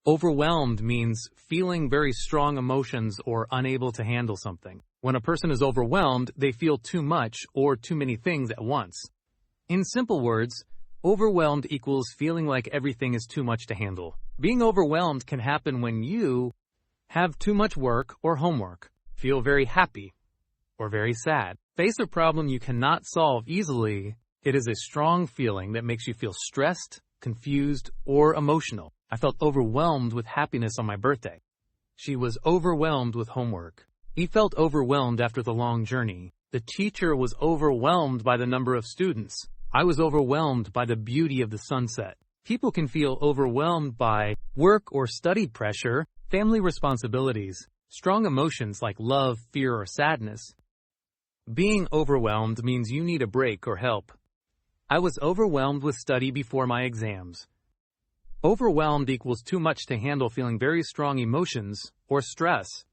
Overwhelmed means feeling very strong emotions or unable to handle something. When a person is overwhelmed, they feel too much or too many things at once. In simple words, overwhelmed equals feeling like everything is too much to handle. Being overwhelmed can happen when you have too much work or homework, feel very happy or very sad, face a problem you cannot solve easily. It is a strong feeling that makes you feel stressed, confused, or emotional. I felt overwhelmed with happiness on my birthday. She was overwhelmed with homework. He felt overwhelmed after the long journey. The teacher was overwhelmed by the number of students. I was overwhelmed by the beauty of the sunset. People can feel overwhelmed by work or study pressure, family responsibilities, strong emotions like love, fear, or sadness. Being overwhelmed means you need a break or help. I was overwhelmed with study before my exams. Overwhelmed equals too much to handle, feeling very strong emotions or stress.